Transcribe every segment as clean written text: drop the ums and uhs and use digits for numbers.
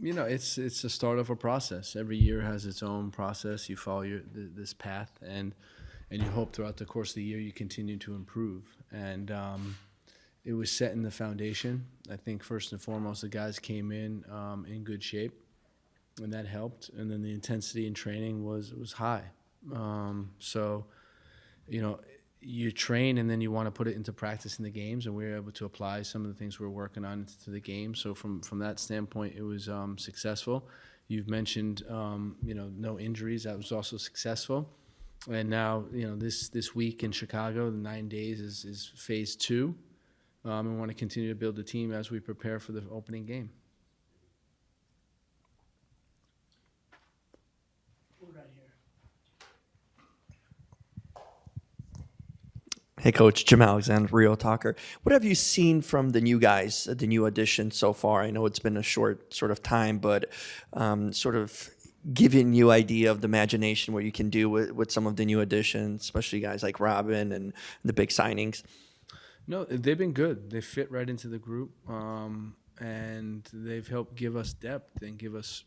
It's the start of a process. Every year has its own process. You follow this path, and you hope throughout the course of the year you continue to improve. And it was setting the foundation. I think first and foremost, the guys came in good shape, and that helped. And then the intensity in training was high. So, you know, you train and then you want to put it into practice in the games, and we were able to apply some of the things we're working on to the game. So from that standpoint, it was successful. You've mentioned no injuries. That was also successful. And now this week in Chicago, the 9 days is phase two. We want to continue to build the team as we prepare for the opening game. Hey, Coach, Jim Alexander, Rio Talker. What have you seen from the new guys, the new additions so far? I know it's been a short sort of time, but sort of giving you idea of the imagination, what you can do with some of the new additions, especially guys like Robin and the big signings. No, they've been good. They fit right into the group, and they've helped give us depth and give us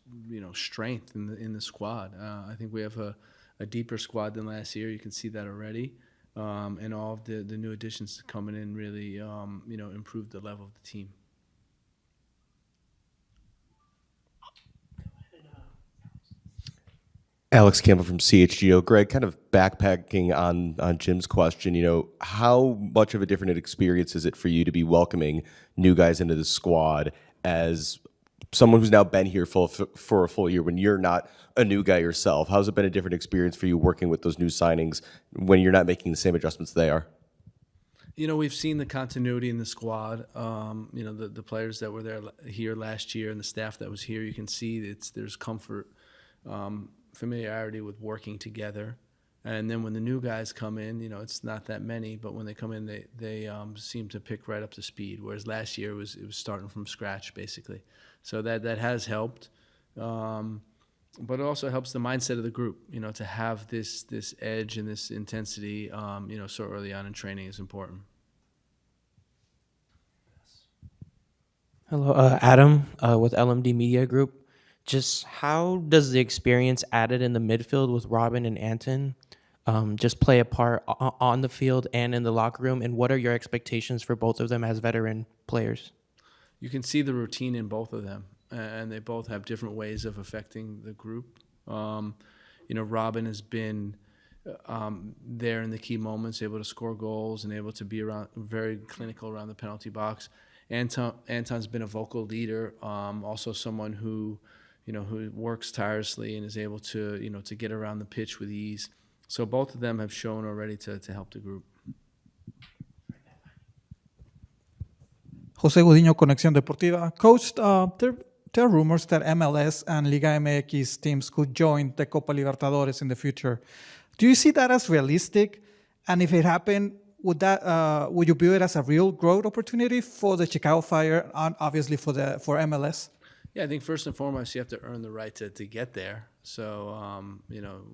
strength in the squad. I think we have a deeper squad than last year. You can see that already. And all of the new additions coming in really, improved the level of the team. Alex Campbell from CHGO. Greg, kind of backpacking on Jim's question, how much of a different experience is it for you to be welcoming new guys into the squad as someone who's now been here for a full year when you're not a new guy yourself? How's it been a different experience for you working with those new signings when you're not making the same adjustments they are? We've seen the continuity in the squad. The players that were here last year and the staff that was here, you can see there's comfort, familiarity with working together. And then when the new guys come in, it's not that many, but when they come in, they seem to pick right up to speed. Whereas last year it was starting from scratch basically. So that has helped, but it also helps the mindset of the group. To have this edge and this intensity, so early on in training is important. Hello, Adam with LMD Media Group. Just how does the experience added in the midfield with Robin and Anton just play a part on the field and in the locker room? And what are your expectations for both of them as veteran players? You can see the routine in both of them, and they both have different ways of affecting the group. Robin has been there in the key moments, able to score goals and able to be very clinical around the penalty box. Anton's been a vocal leader, also someone who works tirelessly and is able to get around the pitch with ease. So both of them have shown already to help the group. Jose Gudiño, Conexión Deportiva. Coach, there are rumors that MLS and Liga MX teams could join the Copa Libertadores in the future. Do you see that as realistic? And if it happened, would you view it as a real growth opportunity for the Chicago Fire and obviously for MLS? Yeah, I think first and foremost you have to earn the right to get there. So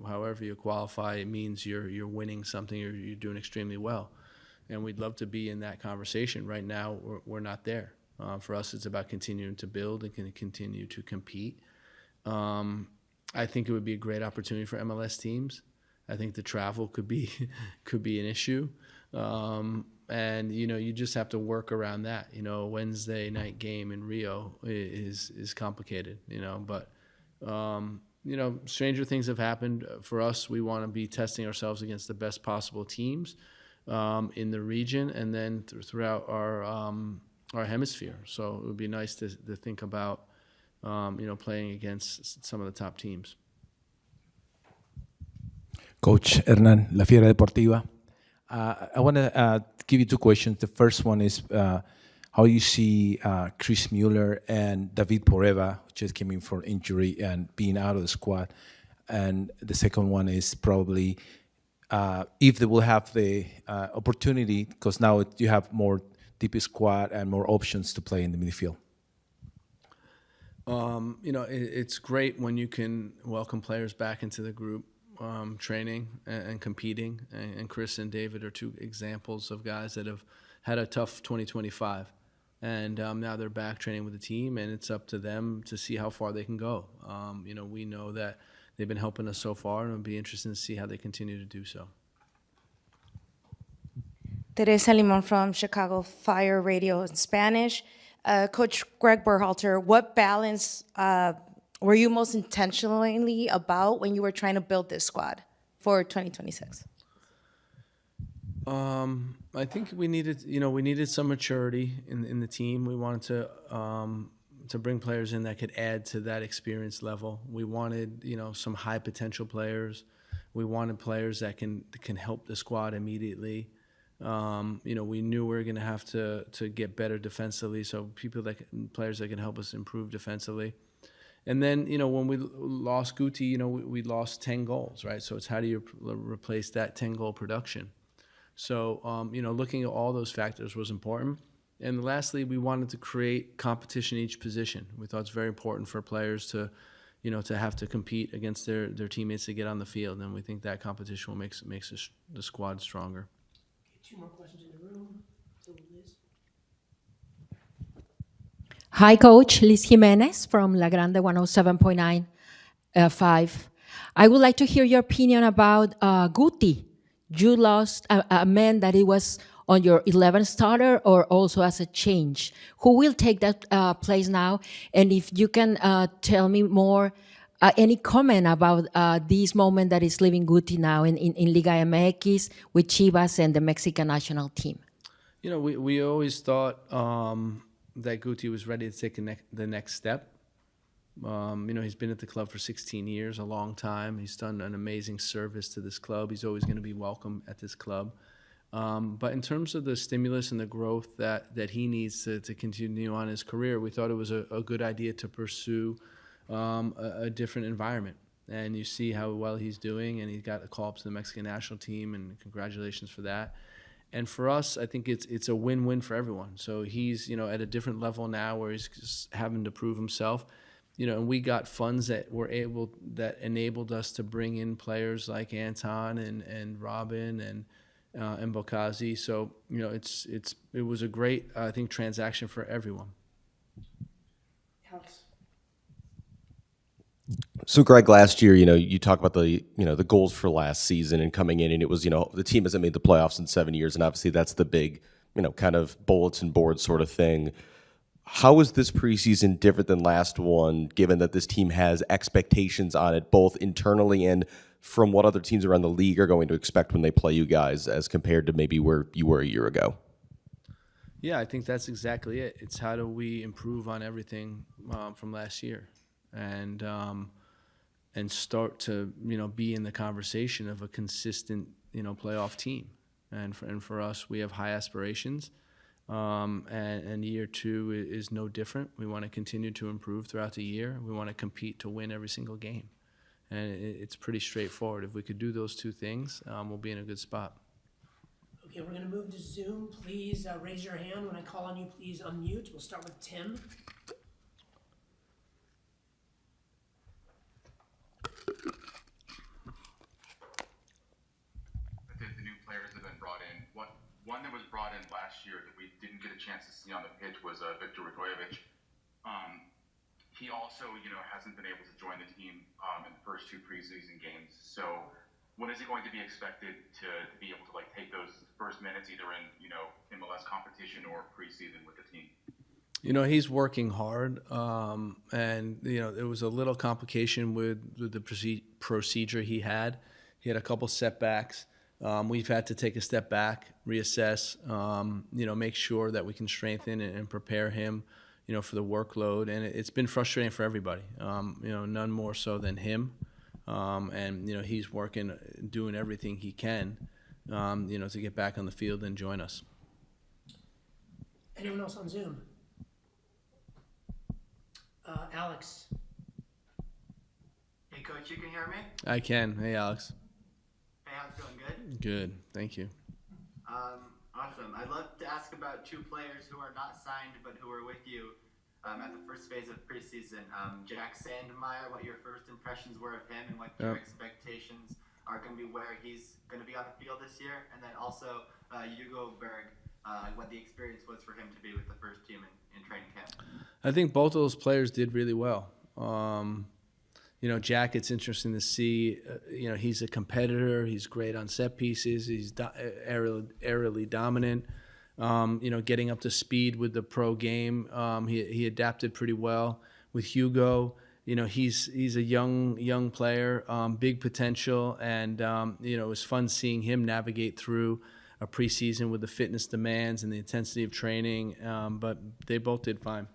however you qualify, it means you're winning something or you're doing extremely well. And we'd love to be in that conversation. Right now, we're not there. For us, it's about continuing to build and continue to compete. I think it would be a great opportunity for MLS teams. I think the travel could be an issue, and you just have to work around that. A Wednesday night game in Rio is complicated. But stranger things have happened. For us, we want to be testing ourselves against the best possible teams in the region and then throughout our hemisphere. So it would be nice to think about playing against some of the top teams. Coach Hernan, La Fiera Deportiva. I want to give you two questions. The first one is how you see Chris Mueller and David Poreva, who just came in for injury and being out of the squad. And the second one is probably if they will have the opportunity, because now you have more deep squad and more options to play in the midfield. It's great when you can welcome players back into the group, training and competing. And Chris and David are two examples of guys that have had a tough 2025. and now they're back training with the team, and it's up to them to see how far they can go. We know that they've been helping us so far, and it'll be interesting to see how they continue to do so. Teresa Limon from Chicago Fire Radio in Spanish. Coach Gregg Berhalter, what balance were you most intentionally about when you were trying to build this squad for 2026? I think we needed some maturity in the team. We wanted to bring players in that could add to that experience level. We wanted some high potential players. We wanted players that can help the squad immediately. We knew we were going to have to get better defensively, so players that can help us improve defensively. And then, when we lost Guti, we lost 10 goals, right? So it's how do you replace that 10-goal production? So, looking at all those factors was important. And lastly, we wanted to create competition in each position. We thought it's very important for players to have to compete against their teammates to get on the field. And we think that competition will makes the squad stronger. Two more questions in the room. So Liz. Hi, Coach. Liz Jimenez from La Grande 107.9 I would like to hear your opinion about Guti. You lost a man that it was on your 11th starter or also as a change. Who will take that place now? And if you can tell me more, any comment about this moment that is leaving Guti now in Liga MX with Chivas and the Mexican national team? We always thought that Guti was ready to take the next step. He's been at the club for 16 years, a long time. He's done an amazing service to this club. He's always going to be welcome at this club. But in terms of the stimulus and the growth that he needs to continue on his career, we thought it was a good idea to pursue a different environment. And you see how well he's doing, and he got a call up to the Mexican national team, and congratulations for that. And for us, I think it's a win-win for everyone. So he's at a different level now where he's just having to prove himself. And we got funds that enabled us to bring in players like Anton and Robin and Bokazi. So it was a great, I think, transaction for everyone. Alex. So Greg, last year, you talk about the goals for last season and coming in, and it was, the team hasn't made the playoffs in 7 years, and obviously that's the big, kind of bulletin board sort of thing. How is this preseason different than last one, given that this team has expectations on it, both internally and from what other teams around the league are going to expect when they play you guys, as compared to maybe where you were a year ago? Yeah, I think that's exactly it. It's how do we improve on everything from last year, and start to be in the conversation of a consistent playoff team. And for us, we have high aspirations. And year two is no different. We want to continue to improve throughout the year. We want to compete to win every single game. And it's pretty straightforward. If we could do those two things, we'll be in a good spot. Okay, we're going to move to Zoom. Please raise your hand. When I call on you, please unmute. We'll start with Tim. The new players that have been brought in. One that was brought in last year that we didn't get a chance to see on the pitch was Victor Radojevic. He also, hasn't been able to join the team in the first two preseason games. So, when is he going to be expected to be able to take those first minutes, either in MLS competition or preseason with the team? He's working hard, and there was a little complication with the procedure he had. He had a couple setbacks. We've had to take a step back, reassess, make sure that we can strengthen and prepare him, for the workload. And it's been frustrating for everybody, none more so than him. And he's working, doing everything he can, to get back on the field and join us. Anyone else on Zoom? Alex. Hey, Coach, you can hear me? I can. Hey, Alex. Hey, how's it going? Good? Good. Thank you. Awesome. I'd love to ask about two players who are not signed but who are with you at the first phase of preseason. Jack Sandmeyer, what your first impressions were of him and what your expectations are going to be where he's going to be on the field this year. And then also Hugo Berg, what the experience was for him to be with the first team in training camp. I think both of those players did really well. You know, Jack, it's interesting to see, you know, he's a competitor. He's great on set pieces. He's aerially dominant. You know, getting up to speed with the pro game. He adapted pretty well. With Hugo, you know, he's a young player, big potential. And, you know, it was fun seeing him navigate through a preseason with the fitness demands and the intensity of training. But they both did fine.